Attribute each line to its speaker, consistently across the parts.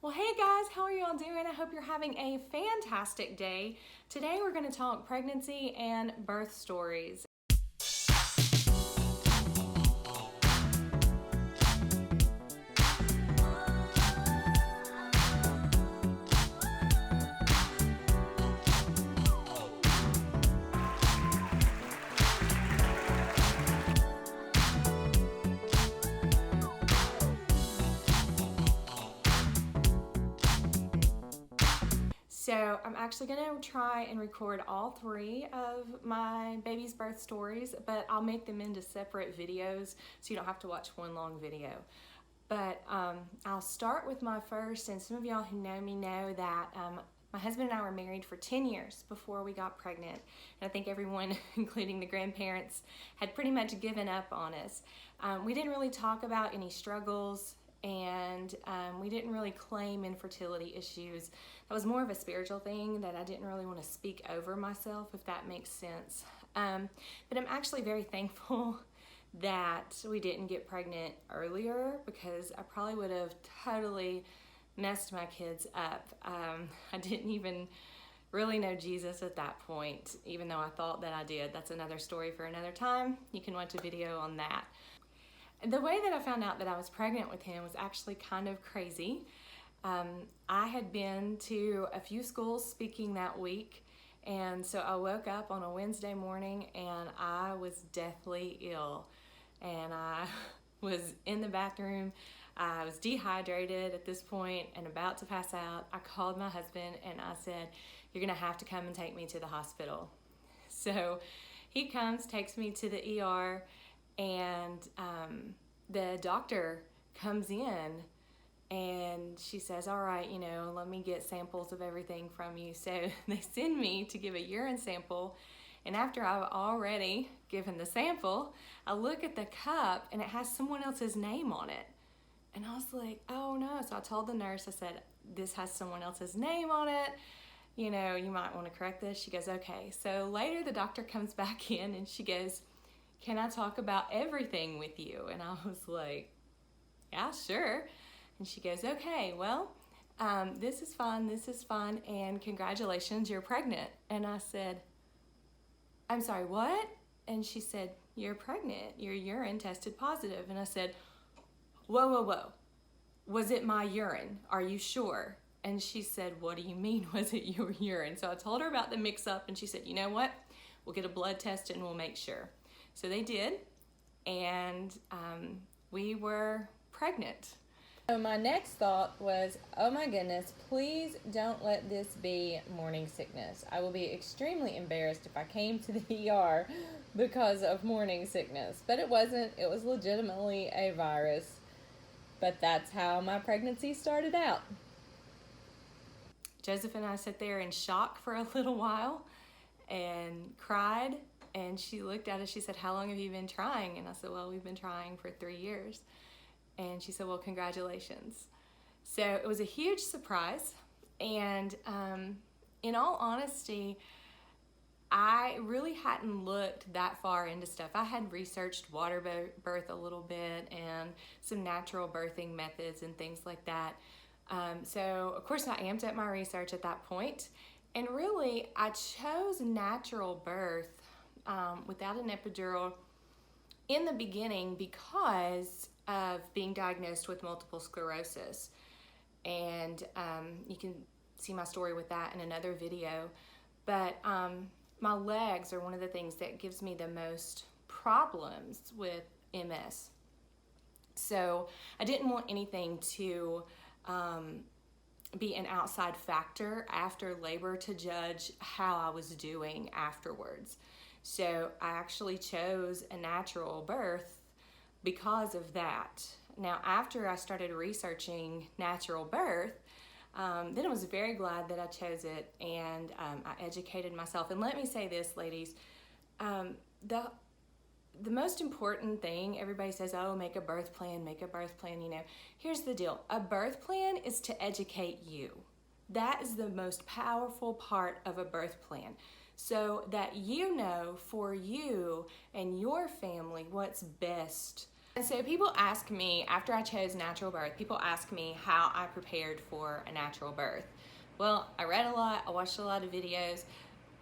Speaker 1: Well, hey guys, how are y'all doing? I hope you're having a fantastic day. Today we're going to talk pregnancy and birth stories. So I'm actually going to try and record all three of my baby's birth stories, but I'll make them into separate videos so you don't have to watch one long video. But I'll start with my first, and some of y'all who know me know that my husband and I were married for 10 years before we got pregnant. And I think everyone, including the grandparents, had pretty much given up on us. We didn't really talk about any struggles, and we didn't really claim infertility issues. That was more of a spiritual thing that I didn't really want to speak over myself, if that makes sense. But I'm actually very thankful that we didn't get pregnant earlier, because I probably would have totally messed my kids up. I didn't even really know Jesus at that point, even though I thought that I did. That's another story for another time. You can watch a video on that. The way that I found out that I was pregnant with him was actually kind of crazy. I had been to a few schools speaking that week, and so I woke up on a Wednesday morning and I was deathly ill. And I was in the bathroom. I was dehydrated at this point and about to pass out. I called my husband and I said, "You're gonna have to come and take me to the hospital." So he comes, takes me to the ER, and the doctor comes in and she says, "All right, let me get samples of everything from you." So they send me to give a urine sample. And after I've already given the sample, I look at the cup and it has someone else's name on it. And I was like, oh no. So I told the nurse, I said, "This has someone else's name on it. You might want to correct this." She goes, "Okay." So later the doctor comes back in and she goes, "Can I talk about everything with you?" And I was like, "Yeah, sure." And she goes, "Okay, well, this is fun, and congratulations, you're pregnant." And I said, "I'm sorry, what?" And she said, "You're pregnant. Your urine tested positive." And I said, whoa. Was it my urine? Are you sure?" And she said, "What do you mean, was it your urine?" So I told her about the mix up, and she said, "You know what? We'll get a blood test and we'll make sure." So they did, and we were pregnant. So my next thought was, oh my goodness, please don't let this be morning sickness. I will be extremely embarrassed if I came to the ER because of morning sickness. But it wasn't. It was legitimately a virus. But that's how my pregnancy started out. Joseph and I sat there in shock for a little while and cried. And she looked at us, she said, "How long have you been trying?" And I said, "Well, we've been trying for 3 years. And she said, "Well, congratulations." So it was a huge surprise. And in all honesty, I really hadn't looked that far into stuff. I had researched water birth a little bit and some natural birthing methods and things like that. So of course I amped up my research at that point. And really, I chose natural birth without an epidural in the beginning because of being diagnosed with multiple sclerosis. And you can see my story with that in another video. But my legs are one of the things that gives me the most problems with MS. So I didn't want anything to be an outside factor after labor to judge how I was doing afterwards. So I actually chose a natural birth because of that. Now, after I started researching natural birth, then I was very glad that I chose it, and I educated myself. And let me say this, ladies, the most important thing, everybody says, "Oh, make a birth plan, make a birth plan." Here's the deal. A birth plan is to educate you. That is the most powerful part of a birth plan. So that you know for you and your family what's best And so people ask me, after I chose natural birth, people ask me how I prepared for a natural birth. Well, I read a lot, I watched a lot of videos,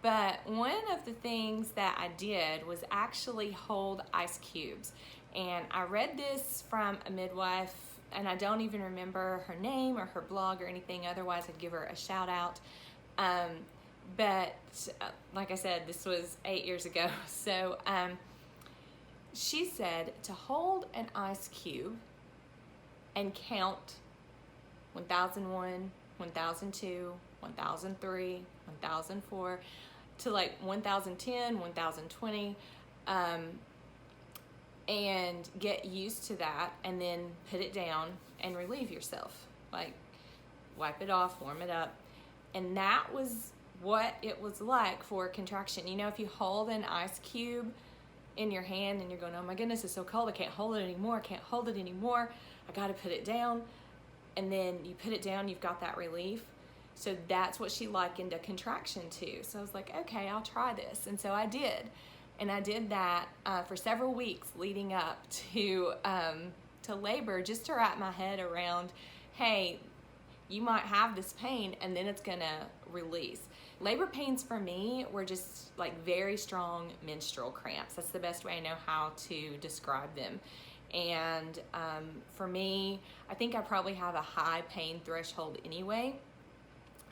Speaker 1: but one of the things that I did was actually hold ice cubes. And I read this from a midwife, and I don't even remember her name or her blog or anything, otherwise I'd give her a shout out. But like I said, this was 8 years ago. So she said to hold an ice cube and count 1001, 1002, 1003, 1004 to like 1010, 1020, and get used to that, and then put it down and relieve yourself. Like, wipe it off, warm it up. And that was what it was like for a contraction. You know, if you hold an ice cube in your hand and you're going, oh my goodness, it's so cold, I can't hold it anymore, I can't hold it anymore, I gotta put it down. And then you put it down, you've got that relief. So that's what she likened a contraction to. So I was like, okay, I'll try this. And so I did. And I did that for several weeks leading up to labor, just to wrap my head around, hey, you might have this pain and then it's gonna release. Labor pains for me were just like very strong menstrual cramps. That's the best way I know how to describe them. And for me, I think I probably have a high pain threshold anyway,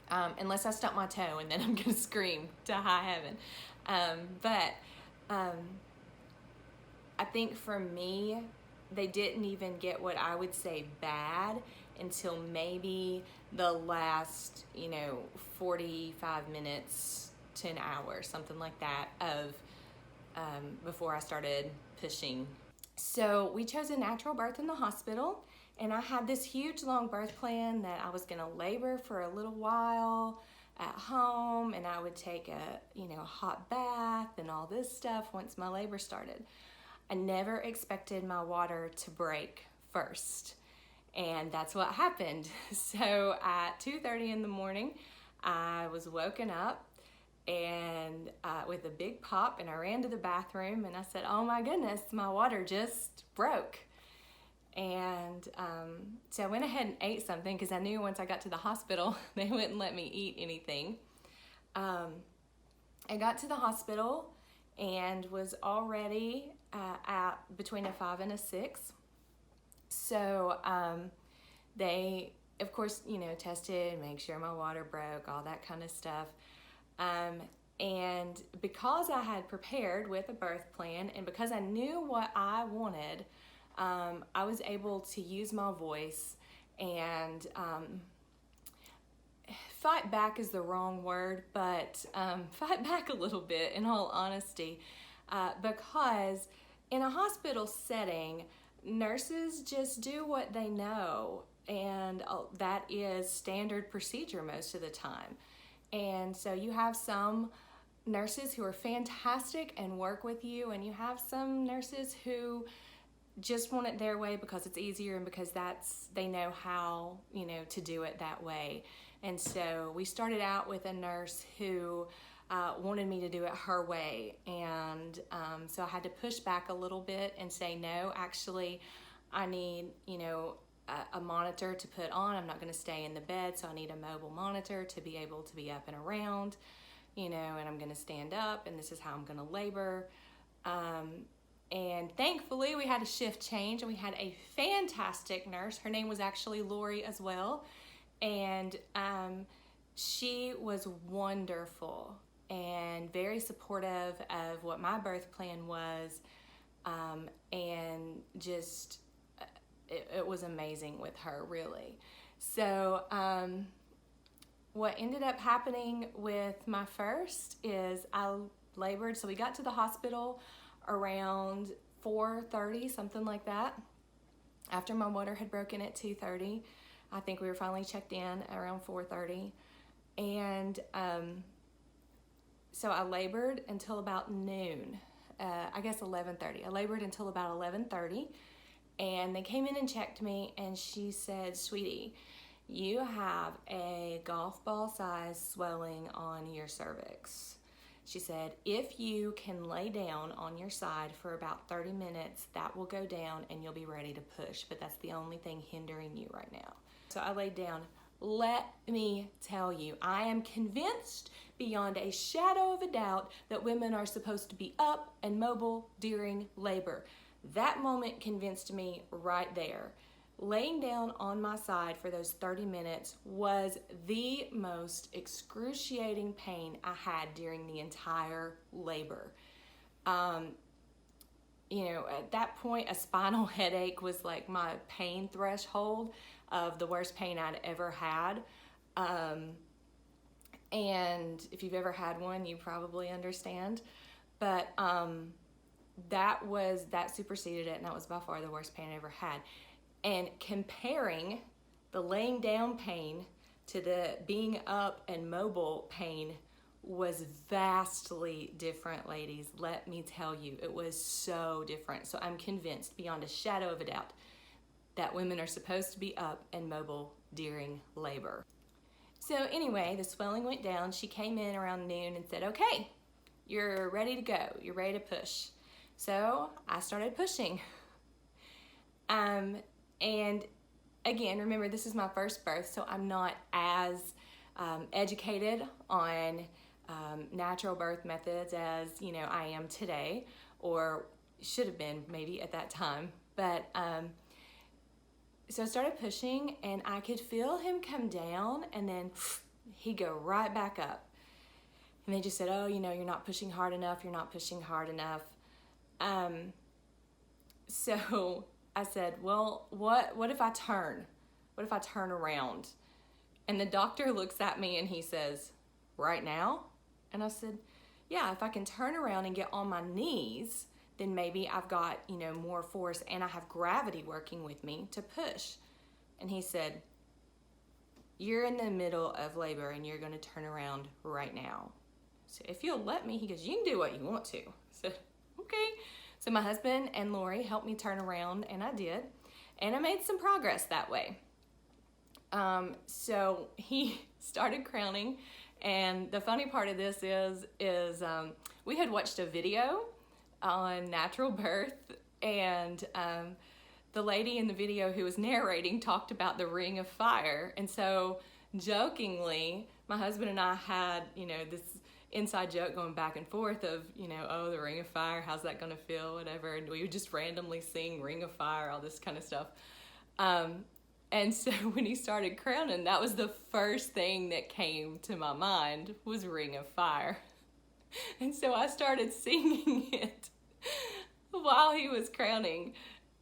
Speaker 1: unless I stump my toe and then I'm gonna scream to high heaven. But I think for me, they didn't even get what I would say bad until maybe the last, 45 minutes to an hour, something like that, of before I started pushing. So we chose a natural birth in the hospital, and I had this huge long birth plan that I was gonna labor for a little while at home, and I would take a hot bath and all this stuff once my labor started. I never expected my water to break first, and that's what happened. So at 2:30 in the morning, I was woken up and with a big pop, and I ran to the bathroom and I said, oh my goodness, my water just broke. And so I went ahead and ate something because I knew once I got to the hospital, they wouldn't let me eat anything. I got to the hospital and was already at between a 5 and a 6. So they, of course, tested, make sure my water broke, all that kind of stuff. And because I had prepared with a birth plan and because I knew what I wanted, I was able to use my voice and fight back is the wrong word, but fight back a little bit, in all honesty, because in a hospital setting, nurses just do what they know, and that is standard procedure most of the time. And so you have some nurses who are fantastic and work with you, and you have some nurses who just want it their way because it's easier and because they know how, to do it that way. And so we started out with a nurse who wanted me to do it her way. And so I had to push back a little bit and say, no, actually, I need, a monitor to put on. I'm not going to stay in the bed, so I need a mobile monitor to be able to be up and around, and I'm going to stand up, and this is how I'm going to labor. And thankfully, we had a shift change, and we had a fantastic nurse. Her name was actually Lori as well. And she was wonderful and very supportive of what my birth plan was. And just, it was amazing with her, really. So what ended up happening with my first is I labored. So we got to the hospital around 4:30, something like that. After my water had broken at 2:30, I think we were finally checked in around 4:30. And so I labored until about noon, I guess 11:30. I labored until about 11:30, and they came in and checked me, and she said, sweetie, you have a golf ball size swelling on your cervix. She said, if you can lay down on your side for about 30 minutes, that will go down and you'll be ready to push, but that's the only thing hindering you right now. So I laid down. Let me tell you, I am convinced beyond a shadow of a doubt that women are supposed to be up and mobile during labor. That moment convinced me right there. Laying down on my side for those 30 minutes was the most excruciating pain I had during the entire labor. You know, at that point, a spinal headache was like my pain threshold of the worst pain I'd ever had. And if you've ever had one, you probably understand. But that superseded it, and that was by far the worst pain I ever had. And comparing the laying down pain to the being up and mobile pain was vastly different, ladies. Let me tell you, it was so different. So I'm convinced beyond a shadow of a doubt that women are supposed to be up and mobile during labor. So anyway, the swelling went down. She came in around noon and said, okay, you're ready to go. You're ready to push. So I started pushing. And again, remember, this is my first birth, so I'm not as educated on natural birth methods as, you know, I am today, or should have been maybe at that time. But so I started pushing, and I could feel him come down, and then he'd go right back up. And they just said, oh, you know, you're not pushing hard enough. You're not pushing hard enough. So I said, well, what if I turn? What if I turn around? And the doctor looks at me and he says, right now? And I said, yeah, if I can turn around and get on my knees, then maybe I've got, you know, more force and I have gravity working with me to push. And he said, you're in the middle of labor and you're going to turn around right now. So if you'll let me, he goes, you can do what you want to. So, okay. So my husband and Lori helped me turn around, and I did. And I made some progress that way. So he started crowning. And the funny part of this is we had watched a video on natural birth, and the lady in the video who was narrating talked about the ring of fire. And so jokingly, my husband and I had, you know, this inside joke going back and forth of, you know, oh, the ring of fire, how's that going to feel, whatever. And we would just randomly sing ring of fire, all this kind of stuff. And so when he started crowning, that was the first thing that came to my mind was ring of fire. And so I started singing it while he was crowning.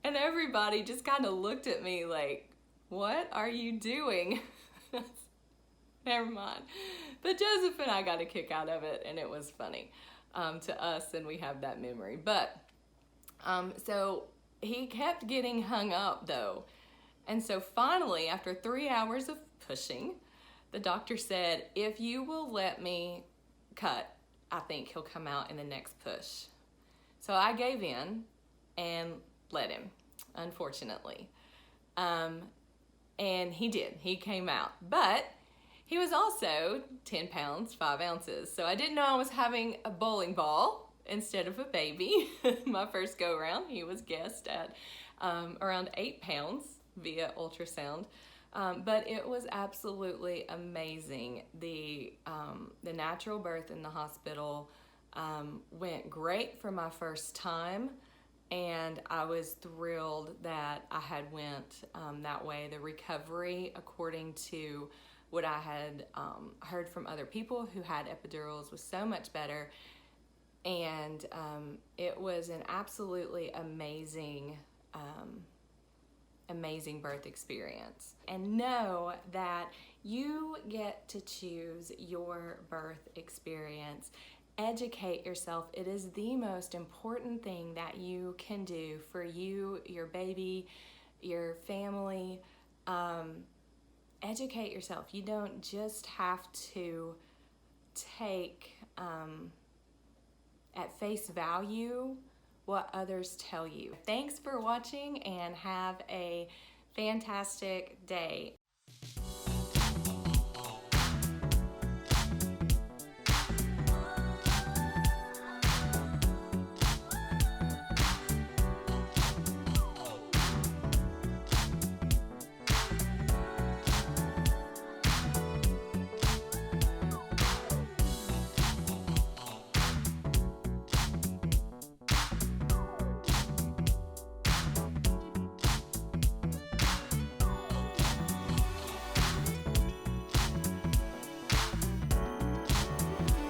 Speaker 1: And everybody just kind of looked at me like, what are you doing? Never mind. But Joseph and I got a kick out of it, and it was funny to us, and we have that memory. But so he kept getting hung up, though. And so finally, after 3 hours of pushing, the doctor said, if you will let me cut, I think he'll come out in the next push. So I gave in and let him, unfortunately. And he did. He came out. But he was also 10 pounds, 5 ounces. So I didn't know I was having a bowling ball instead of a baby. My first go around, he was guessed at around 8 pounds via ultrasound. But it was absolutely amazing. The natural birth in the hospital went great for my first time. And I was thrilled that I had went that way. The recovery, according to what I had heard from other people who had epidurals, was so much better. And it was an absolutely amazing birth experience. And know that you get to choose your birth experience. Educate yourself. It is the most important thing that you can do for you, your baby, your family. Educate yourself. You don't just have to take at face value what others tell you. Thanks for watching, and have a fantastic day.